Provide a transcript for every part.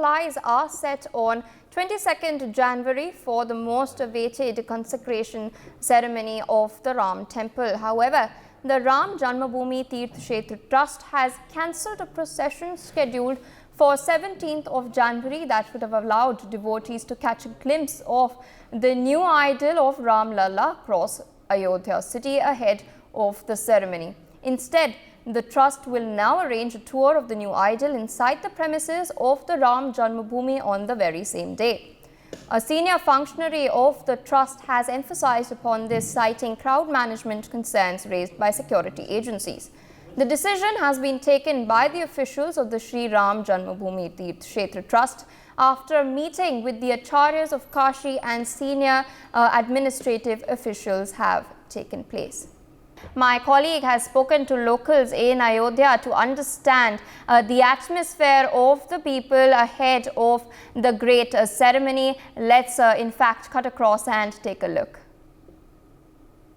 all eyes are set on 22nd January for the most awaited consecration ceremony of the Ram temple. However, the Ram Janmabhoomi Tirth Kshetra Trust has cancelled a procession scheduled for 17th of January that would have allowed devotees to catch a glimpse of the new idol of Ram Lalla across Ayodhya city ahead of the ceremony. Instead, the trust will now arrange a tour of the new idol inside the premises of the Ram Janmabhoomi on the very same day. A senior functionary of the trust has emphasized upon this, citing crowd management concerns raised by security agencies. The decision has been taken by the officials of the Sri Ram Janmabhoomi Tirth Kshetra Trust after a meeting with the Acharyas of Kashi and senior administrative officials have taken place. My colleague has spoken to locals in Ayodhya to understand the atmosphere of the people ahead of the great ceremony. Let's in fact cut across and take a look.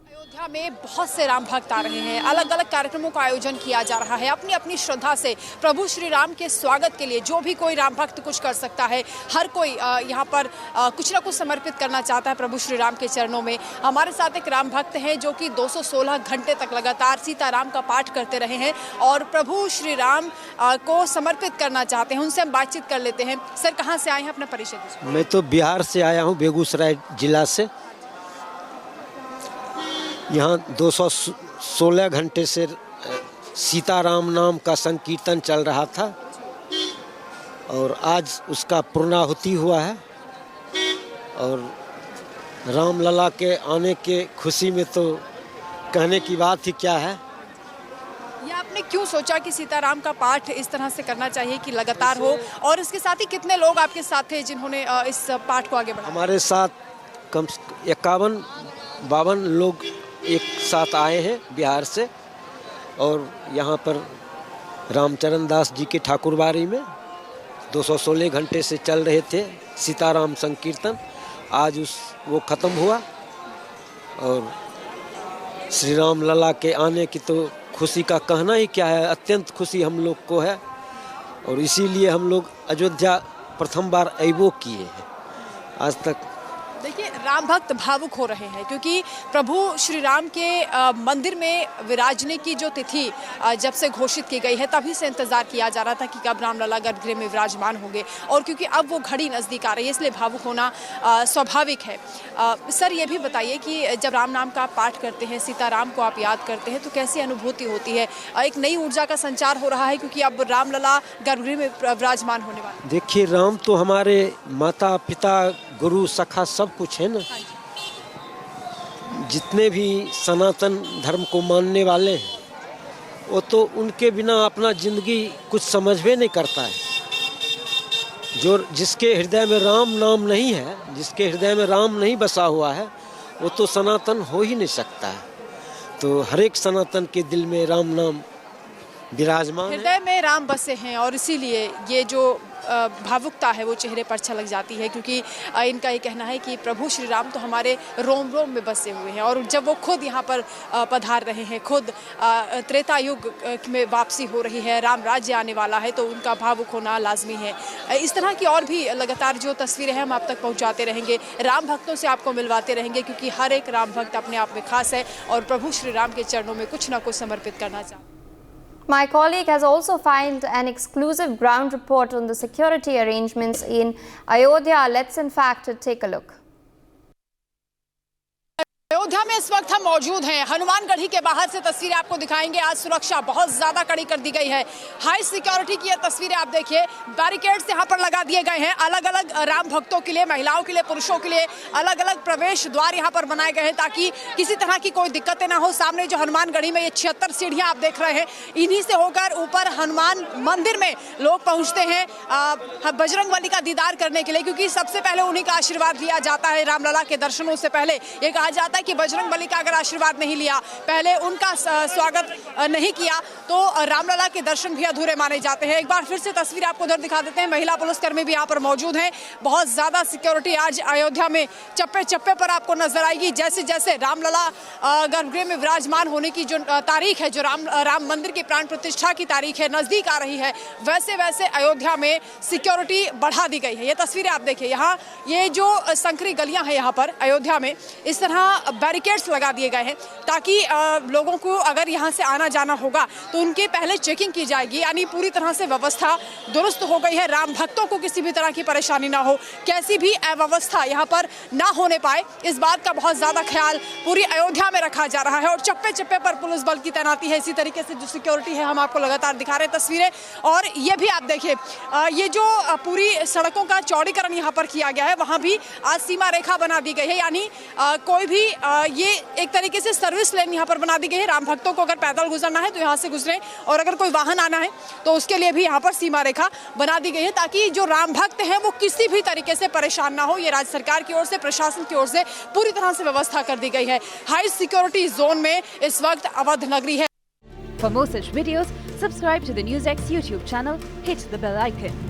Ayodhya में बहुत से राम भक्त आ रहे हैं। अलग अलग कार्यक्रमों का आयोजन किया जा रहा है। अपनी अपनी श्रद्धा से प्रभु श्री राम के स्वागत के लिए जो भी कोई राम भक्त कुछ कर सकता है, हर कोई यहाँ पर कुछ ना कुछ समर्पित करना चाहता है प्रभु श्री राम के चरणों में। हमारे साथ एक राम भक्त हैं जो कि 216 घंटे तक लगातार सीताराम का पाठ करते रहे हैं और प्रभु श्री राम को समर्पित करना चाहते हैं। उनसे हम बातचीत कर लेते हैं। सर, कहाँ से आए हैं, अपना परिचय दीजिए। मैं तो बिहार से आया हूँ, बेगूसराय जिला से। यहाँ 216 घंटे से सीताराम नाम का संकीर्तन चल रहा था और आज उसका पूर्णाहुति हुआ है और रामलला के आने के खुशी में तो कहने की बात ही क्या है। ये आपने क्यों सोचा कि सीताराम का पाठ इस तरह से करना चाहिए कि लगातार हो, और इसके साथ ही कितने लोग आपके साथ थे जिन्होंने इस पाठ को आगे बढ़ाया? हमारे साथ कम 51-52 लोग एक साथ आए हैं बिहार से और यहाँ पर रामचरण दास जी के ठाकुरबाड़ी में 216 घंटे से चल रहे थे सीताराम संकीर्तन। आज वो ख़त्म हुआ और श्री राम लला के आने की तो खुशी का कहना ही क्या है। अत्यंत खुशी हम लोग को है और इसीलिए हम लोग अयोध्या प्रथम बार अयबो किए हैं आज तक। देखिए, राम भक्त भावुक हो रहे हैं क्योंकि प्रभु श्री राम के मंदिर में विराजने की जो तिथि जब से घोषित की गई है तभी से इंतजार किया जा रहा था कि कब रामलला गर्भगृह में विराजमान होंगे, और क्योंकि अब वो घड़ी नज़दीक आ रही है इसलिए भावुक होना स्वाभाविक है। सर, ये भी बताइए कि जब राम नाम का पाठ करते हैं, सीताराम को आप याद करते हैं तो कैसी अनुभूति होती है? एक नई ऊर्जा का संचार हो रहा है क्योंकि अब रामलला गर्भगृह में विराजमान होने वाले। देखिए, राम तो हमारे माता पिता गुरु सखा सब कुछ है ना। जितने भी सनातन धर्म को मानने वाले हैं वो तो उनके बिना अपना जिंदगी कुछ समझ भी नहीं करता है। जो जिसके हृदय में राम नाम नहीं है, जिसके हृदय में राम नहीं बसा हुआ है, वो तो सनातन हो ही नहीं सकता है। तो हर एक सनातन के दिल में राम नाम विराजमान है, हृदय में राम बसे हैं और इसीलिए ये जो भावुकता है वो चेहरे पर छलक जाती है क्योंकि इनका ये कहना है कि प्रभु श्री राम तो हमारे रोम रोम में बसे हुए हैं और जब वो खुद यहाँ पर पधार रहे हैं, खुद त्रेता युग में वापसी हो रही है, राम राज्य आने वाला है, तो उनका भावुक होना लाजमी है। इस तरह की और भी लगातार जो तस्वीरें हैं हम आप तक पहुँचाते रहेंगे, राम भक्तों से आपको मिलवाते रहेंगे क्योंकि हर एक राम भक्त अपने आप में खास है और प्रभु श्री राम के चरणों में कुछ ना कुछ समर्पित करना चाहता है। My colleague has also filed an exclusive ground report on the security arrangements in Ayodhya. Let's in fact take a look. Ayodhya में इस वक्त हम मौजूद हैं। हनुमानगढ़ी के बाहर से तस्वीरें आपको दिखाएंगे। आज सुरक्षा बहुत ज्यादा कड़ी कर दी गई है। हाई सिक्योरिटी की ये तस्वीरें आप देखिए, बैरिकेड्स यहाँ पर लगा दिए गए हैं। अलग अलग राम भक्तों के लिए, महिलाओं के लिए, पुरुषों के लिए अलग अलग प्रवेश द्वार यहाँ पर बनाए गए हैं ताकि किसी तरह की कोई दिक्कतें ना हो। सामने जो हनुमानगढ़ी में ये 76 सीढ़ियाँ आप देख रहे हैं, इन्हीं से होकर ऊपर हनुमान मंदिर में लोग पहुँचते हैं बजरंगबली का दीदार करने के लिए, क्योंकि सबसे पहले उन्हीं का आशीर्वाद लिया जाता है। रामलला के दर्शनों से पहले ये कहा जाता है कि बजरंगबली बलि का अगर आशीर्वाद नहीं लिया, पहले उनका स्वागत नहीं किया, तो रामलला के दर्शन भी अधूरे माने जाते हैं। एक बार फिर से तस्वीर आपको उधर दिखा देते हैं। महिला पुलिसकर्मी भी यहाँ पर मौजूद हैं। बहुत ज्यादा सिक्योरिटी आज अयोध्या में चप्पे चप्पे पर आपको नजर आएगी। जैसे जैसे रामलला गर्भगृह में विराजमान होने की जो तारीख है, जो राम मंदिर की प्राण प्रतिष्ठा की तारीख है, नजदीक आ रही है, वैसे वैसे अयोध्या में सिक्योरिटी बढ़ा दी गई है। ये तस्वीरें आप देखिए, यहाँ ये जो संकरी गलियां हैं यहाँ पर अयोध्या में, इस तरह बैरिकेड्स लगा दिए गए हैं ताकि लोगों को अगर यहाँ से आना जाना होगा तो उनके पहले चेकिंग की जाएगी। यानी पूरी तरह से व्यवस्था दुरुस्त हो गई है। राम भक्तों को किसी भी तरह की परेशानी ना हो, कैसी भी अव्यवस्था यहाँ पर ना होने पाए, इस बात का बहुत ज्यादा ख्याल पूरी अयोध्या में रखा जा रहा है। और चप्पे चप्पे पर पुलिस बल की तैनाती है। इसी तरीके से जो सिक्योरिटी है हम आपको लगातार दिखा रहे हैं तस्वीरें। और ये भी आप देखिए, ये जो पूरी सड़कों का चौड़ीकरण यहाँ पर किया गया है, वहाँ भी आज सीमा रेखा बना दी गई है। यानी कोई भी ये एक तरीके से सर्विस लेन यहाँ पर बना दी गई है। राम भक्तों को अगर पैदल गुजरना है तो यहाँ से गुजरे, और अगर कोई वाहन आना है तो उसके लिए भी यहाँ पर सीमा रेखा बना दी गई है ताकि जो राम भक्त हैं वो किसी भी तरीके से परेशान ना हो। ये राज्य सरकार की ओर से, प्रशासन की ओर से पूरी तरह से व्यवस्था कर दी गई है। हाई सिक्योरिटी जोन में इस वक्त अवध नगरी है। For more such videos, subscribe to the NewsX YouTube channel, hit the bell icon.